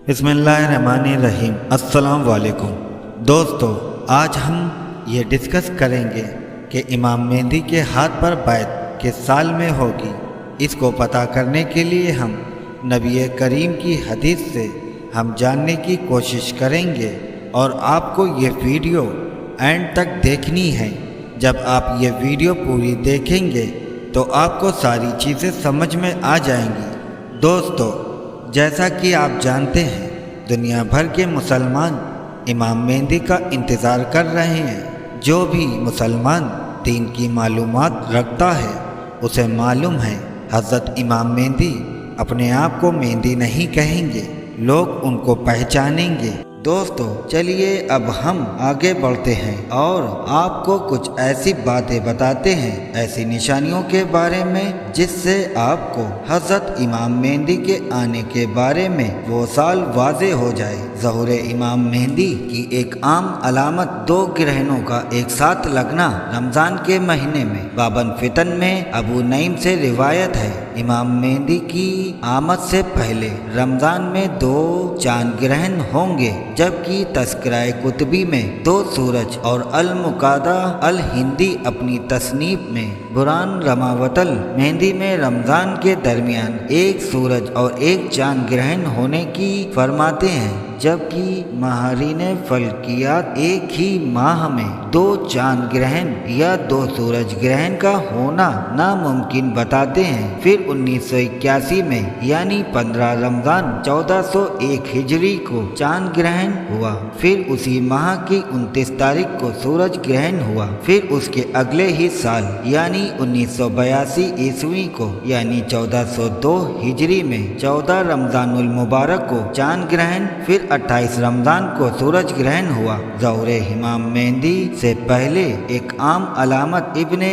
बिस्मिल्लाहिर्रहमानिर्रहीम। अस्सलाम वालेकुम दोस्तों, आज हम ये डिस्कस करेंगे कि इमाम मेहदी के हाथ पर बैत किस साल में होगी। इसको पता करने के लिए हम नबी करीम की हदीस से हम जानने की कोशिश करेंगे और आपको ये वीडियो एंड तक देखनी है। जब आप ये वीडियो पूरी देखेंगे तो आपको सारी चीज़ें समझ में आ जाएंगी। दोस्तों, जैसा कि आप जानते हैं, दुनिया भर के मुसलमान इमाम मेहदी का इंतज़ार कर रहे हैं। जो भी मुसलमान दीन की मालूमात रखता है उसे मालूम है हज़रत इमाम मेहदी अपने आप को मेहदी नहीं कहेंगे, लोग उनको पहचानेंगे। दोस्तों, चलिए अब हम आगे बढ़ते हैं और आपको कुछ ऐसी बातें बताते हैं, ऐसी निशानियों के बारे में जिससे आपको हज़रत इमाम मेहदी के आने के बारे में वो साल वाज़े हो जाए। ज़हूर इमाम मेहदी की एक आम अलामत दो ग्रहणों का एक साथ लगना रमज़ान के महीने में। बाबन फितन में अबू नईम से रिवायत है, इमाम मेहदी की आमद से पहले रमज़ान में दो चांद ग्रहण होंगे, जबकि तस्कराए कुतबी में दो सूरज और अल मुकादा अल हिंदी अपनी तसनीफ में बुरान रमावतल मेहदी में रमज़ान के दरमियान एक सूरज और एक चांद ग्रहण होने की फरमाते हैं, जबकि माहरीन फल्कियात एक ही माह में दो चांद ग्रहण या दो सूरज ग्रहण का होना नामुमकिन बताते हैं। फिर 1981 में यानी 15 रमज़ान 1401 हिजरी को चांद ग्रहण हुआ। फिर उसी माह की 29 तारीख को सूरज ग्रहण हुआ। फिर उसके अगले ही साल यानी 1982 ईस्वी को यानी 1402 हिजरी में 14 रमज़ानुल मुबारक को चांद ग्रहण, फिर 28 रमज़ान को सूरज ग्रहण हुआ। ज़हूर इमाम मेहदी से पहले एक आम अलामत इब्ने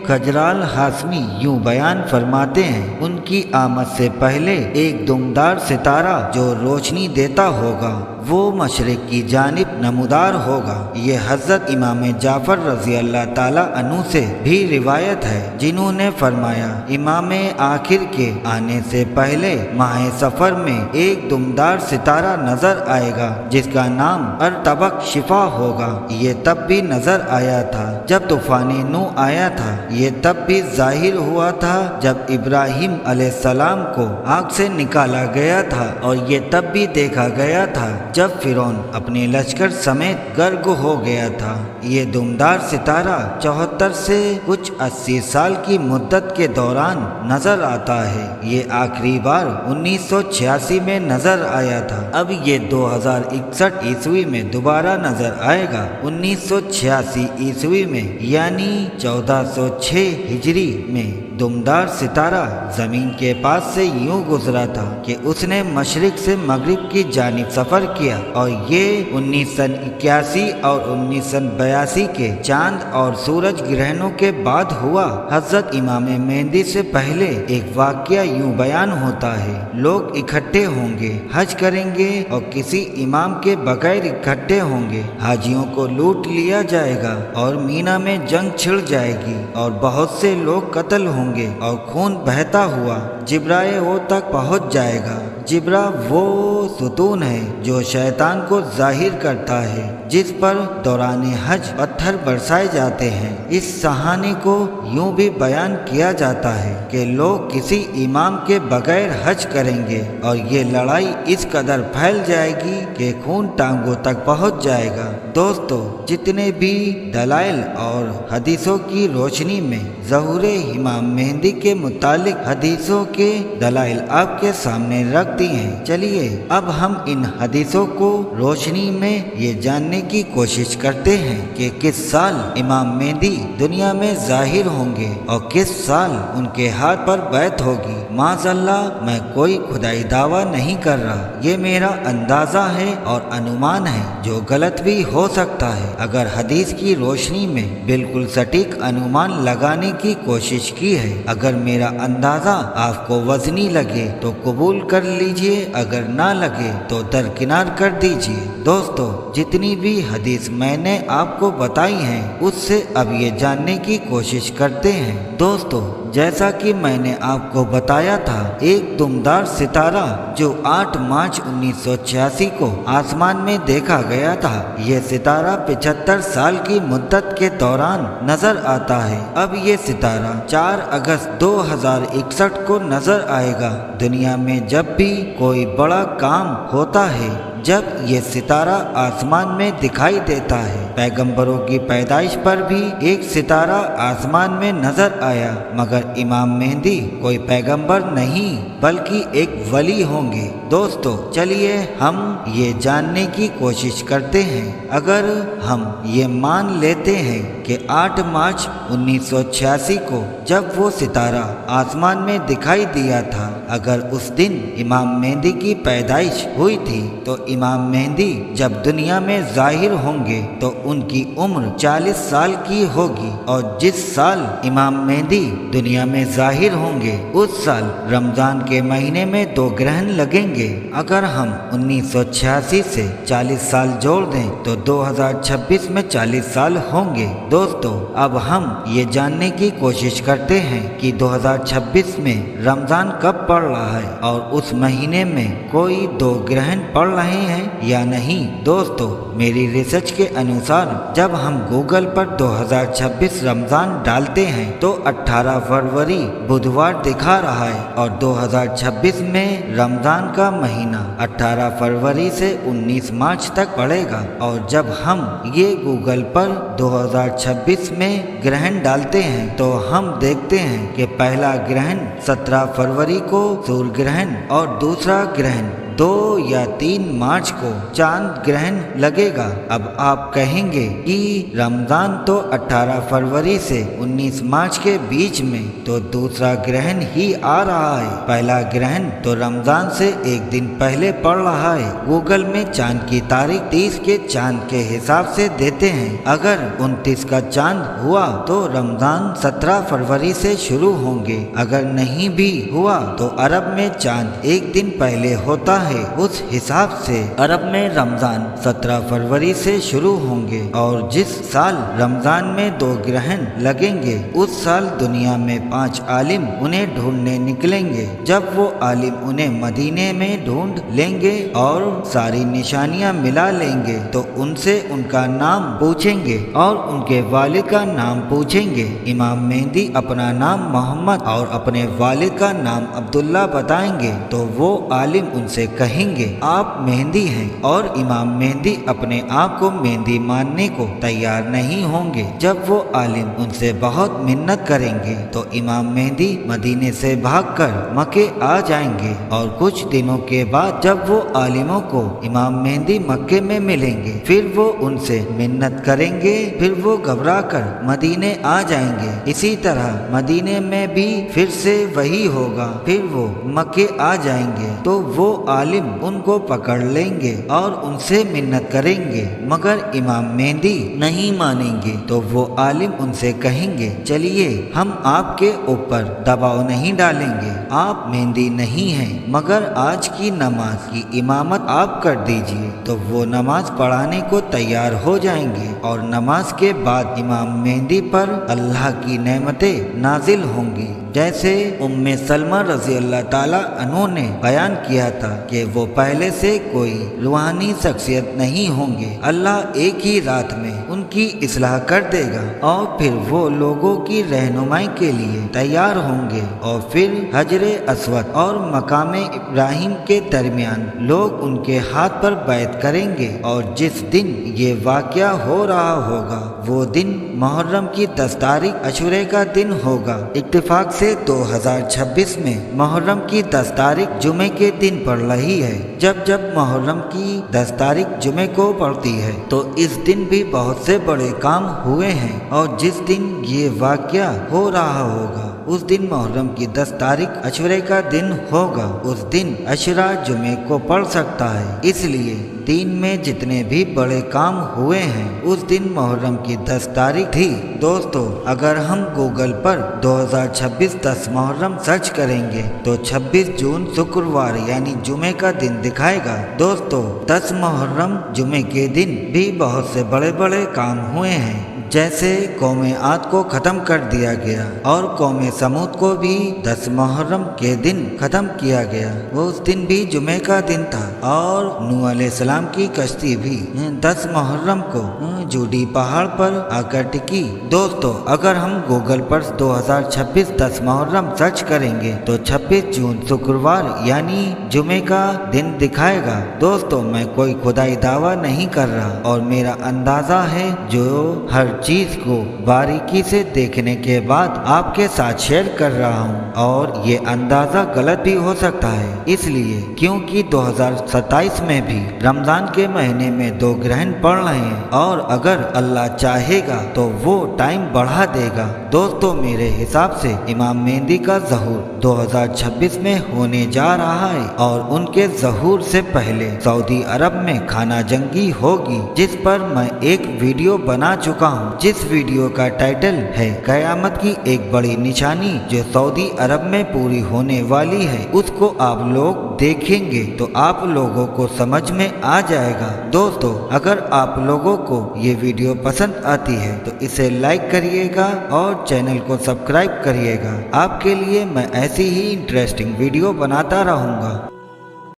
खजराल हाशमी यूं बयान फरमाते हैं, उनकी आमद से पहले एक दुमदार सितारा जो रोशनी देता होगा वो मशरिक की जानिब नमूदार होगा। ये हज़रत इमाम जाफ़र रज़ी अल्लाह ताला अन्हु से भी रिवायत है, जिन्होंने फरमाया, इमाम आखिर के आने से पहले माह सफ़र में एक दुमदार सितारा नजर आएगा जिसका नाम अर्तबक शिफा होगा। ये तब भी नजर आया था जब तूफ़ान नू आया था। ये तब भी जाहिर हुआ था जब इब्राहिम अलैहिस्सलाम को आग से निकाला गया था, और ये तब भी देखा गया था जब फिरौन अपने लश्कर समेत गर्क हो गया था। ये दुमदार सितारा 74 से कुछ 80 साल की मुद्दत के दौरान नजर आता है। ये आखिरी बार 1986 में नजर आया था। अब ये 2061 ईस्वी में दोबारा नजर आएगा। 1986 ईस्वी में यानी 1406 हिजरी में दुमदार सितारा जमीन के पास से यूं गुजरा था कि उसने मशरिक से मगरिब की जानिब सफर किया, और ये 1981 और 1982 के चांद और सूरज ग्रहणों के बाद हुआ। हजरत इमाम मेहदी से पहले एक वाकया यूं बयान होता है, लोग इकट्ठे होंगे, हज करेंगे और किसी इमाम के बगैर इकट्ठे होंगे। हाजियों को लूट लिया जाएगा और मीना में जंग छिड़ जाएगी और बहुत से लोग कत्ल होंगे और खून बहता हुआ जिब्राए वो तक पहुंच जाएगा। जिब्रा वो सुतून है जो शैतान को जाहिर करता है, जिस पर दौरान हज पत्थर बरसाए जाते हैं। इस कहानी को यूं भी बयान किया जाता है कि लोग किसी इमाम के बगैर हज करेंगे और ये लड़ाई इस कदर फैल जाएगी कि खून टांगों तक पहुंच जाएगा। दोस्तों, जितने भी दलाइल और हदीसों की रोशनी में ज़हूर इमाम मेहदी के मुतालिक हदीसों के दलाइल आपके सामने रख दी हैं। चलिए अब हम इन हदीसों को रोशनी में ये जानने की कोशिश करते हैं कि किस साल इमाम मेहदी दुनिया में जाहिर होंगे और किस साल उनके हाथ पर बैत होगी। माज़अल्लाह, मैं कोई खुदाई दावा नहीं कर रहा, ये मेरा अंदाज़ा है और अनुमान है जो गलत भी हो सकता है। अगर हदीस की रोशनी में बिल्कुल सटीक अनुमान लगाने की कोशिश की है, अगर मेरा अंदाज़ा आपको वजनी लगे तो कबूल कर लीजिए, अगर ना लगे तो दरकिनार कर दीजिए। दोस्तों, जितनी भी हदीस मैंने आपको बताई हैं उससे अब ये जानने की कोशिश करते हैं। दोस्तों, जैसा कि मैंने आपको बताया था, एक दुमदार सितारा जो 8 मार्च 1986 को आसमान में देखा गया था, ये सितारा 75 साल की मुद्दत के दौरान नजर आता है। अब ये सितारा 4 अगस्त 2061 को नजर आएगा। दुनिया में जब भी कोई बड़ा काम होता है, जब ये सितारा आसमान में दिखाई देता है। पैगंबरों की पैदाइश पर भी एक सितारा आसमान में नजर आया, मगर इमाम मेहदी कोई पैगंबर नहीं बल्कि एक वली होंगे। दोस्तों, चलिए हम ये जानने की कोशिश करते हैं। अगर हम ये मान लेते हैं कि 8 मार्च 1986 को जब वो सितारा आसमान में दिखाई दिया था, अगर उस दिन इमाम मेहदी की पैदाइश हुई थी, तो इमाम मेहदी जब दुनिया में जाहिर होंगे तो उनकी उम्र 40 साल की होगी, और जिस साल इमाम मेहदी दुनिया में जाहिर होंगे उस साल रमजान के महीने में 2 ग्रहण लगेंगे। अगर हम 1986 से 40 साल जोड़ दें तो 2026 में 40 साल होंगे। दोस्तों, अब हम ये जानने की कोशिश करते हैं कि 2026 में रमजान कब पड़ रहा है और उस महीने में कोई 2 ग्रहण पड़ रहे हैं या नहीं। दोस्तों, मेरी रिसर्च के अनुसार जब हम गूगल पर 2026 रमजान डालते हैं तो 18 फरवरी बुधवार दिखा रहा है, और 2026 में रमजान का महीना 18 फरवरी से 19 मार्च तक पड़ेगा। और जब हम ये गूगल पर 2026 में ग्रहण डालते हैं तो हम देखते हैं कि पहला ग्रहण 17 फरवरी को सूर्य ग्रहण और दूसरा ग्रहण 2 या 3 मार्च को चांद ग्रहण लगेगा। अब आप कहेंगे कि रमजान तो 18 फरवरी से 19 मार्च के बीच में, तो दूसरा ग्रहण ही आ रहा है। पहला ग्रहण तो रमजान से 1 दिन पहले पड़ रहा है। गूगल में चांद की तारीख 30 के चांद के हिसाब से देते हैं। अगर 29 का चांद हुआ तो रमजान 17 फरवरी से शुरू होंगे। अगर नहीं भी हुआ तो अरब में चांद 1 दिन पहले होता है। उस हिसाब से अरब में रमजान 17 फरवरी से शुरू होंगे, और जिस साल रमजान में 2 ग्रहण लगेंगे उस साल दुनिया में 5 आलिम उन्हें ढूंढने निकलेंगे। जब वो आलिम उन्हें मदीने में ढूंढ लेंगे और सारी निशानियां मिला लेंगे तो उनसे उनका नाम पूछेंगे और उनके वालिद का नाम पूछेंगे। इमाम मेहदी अपना नाम मोहम्मद और अपने वालिद का नाम अब्दुल्ला बताएंगे तो वो आलिम उनसे कहेंगे आप मेहंदी हैं, और इमाम मेहदी अपने आप को मेहंदी मानने को तैयार नहीं होंगे। जब वो आलिम उनसे बहुत मिन्नत करेंगे तो इमाम मेहदी मदीने से भागकर मक्के आ जाएंगे, और कुछ दिनों के बाद जब वो आलिमों को इमाम मेहदी मक्के में मिलेंगे, फिर वो उनसे मिन्नत करेंगे, फिर वो घबरा कर मदीने आ जाएंगे। इसी तरह मदीने में भी फिर से वही होगा, फिर वो मक्के आ जाएंगे तो वो आलिम उनको पकड़ लेंगे और उनसे मिन्नत करेंगे, मगर इमाम मेहदी नहीं मानेंगे। तो वो आलिम उनसे कहेंगे चलिए हम आपके ऊपर दबाव नहीं डालेंगे, आप मेहंदी नहीं हैं, मगर आज की नमाज की इमामत आप कर दीजिए। तो वो नमाज पढ़ाने को तैयार हो जाएंगे, और नमाज के बाद इमाम मेहंदी पर अल्लाह की नेमतें नाजिल होंगी। जैसे उम्मे सलमा रजी अल्लाह ताला अन्हो ने बयान किया था कि वो पहले से कोई रूहानी शख्सियत नहीं होंगे। अल्लाह एक ही रात में उनकी इस्लाह कर देगा और फिर वो लोगों की रहनुमाई के लिए तैयार होंगे, और फिर हजरे अस्वद और मकाम इब्राहिम के दरमियान लोग उनके हाथ पर बैत करेंगे। और जिस दिन ये वाक़या हो रहा होगा वो दिन मुहर्रम की 10 तारीख अशूरे का दिन होगा। इत्तेफाक से 2026 में मुहर्रम की 10 तारीख जुमे के दिन पड़ रही है। जब जब मुहर्रम की 10 तारीख जुमे को पड़ती है तो इस दिन भी बहुत से बड़े काम हुए हैं, और जिस दिन ये वाक़या हो रहा होगा उस दिन मुहर्रम की 10 तारीख अशूरे का दिन होगा। उस दिन अशरा जुमे को पड़ सकता है, इसलिए दिन में जितने भी बड़े काम हुए हैं उस दिन मुहर्रम की 10 तारीख थी। दोस्तों, अगर हम गूगल पर 2026 10 मुहर्रम सर्च करेंगे तो 26 जून शुक्रवार यानी जुमे का दिन दिखाएगा। दोस्तों, 10 मुहर्रम जुमे के दिन भी बहुत से बड़े बड़े काम हुए हैं। जैसे कौम आद को खत्म कर दिया गया और कौम समूद को भी 10 मुहर्रम के दिन खत्म किया गया। वो उस दिन भी जुमे का दिन था और नूह अलैहिस्सलाम की कश्ती भी 10 मुहर्रम को जूडी पहाड़ पर आकर टिकी। दोस्तों, अगर हम गूगल पर 2026 10 मुहर्रम सर्च करेंगे तो 26 जून शुक्रवार यानी जुमे का दिन दिखाएगा। दोस्तों, मैं कोई खुदाई दावा नहीं कर रहा और मेरा अंदाजा है जो हर चीज को बारीकी से देखने के बाद आपके साथ शेयर कर रहा हूँ और ये अंदाजा गलत भी हो सकता है, इसलिए क्योंकि 2027 में भी रमजान के महीने में 2 ग्रहण पड़ रहे हैं और अगर अल्लाह चाहेगा तो वो टाइम बढ़ा देगा। दोस्तों, मेरे हिसाब से इमाम मेहदी का ज़हूर 2026 में होने जा रहा है और उनके ज़हूर से पहले सऊदी अरब में खाना जंगी होगी, जिस पर मैं एक वीडियो बना चुका हूँ, जिस वीडियो का टाइटल है कयामत की एक बड़ी निशानी जो सऊदी अरब में पूरी होने वाली है। उसको आप लोग देखेंगे तो आप लोगों को समझ में आ जाएगा। दोस्तों, अगर आप लोगों को ये वीडियो पसंद आती है तो इसे लाइक करिएगा और चैनल को सब्सक्राइब करिएगा। आपके लिए मैं ऐसी ही इंटरेस्टिंग वीडियो बनाता रहूँगा।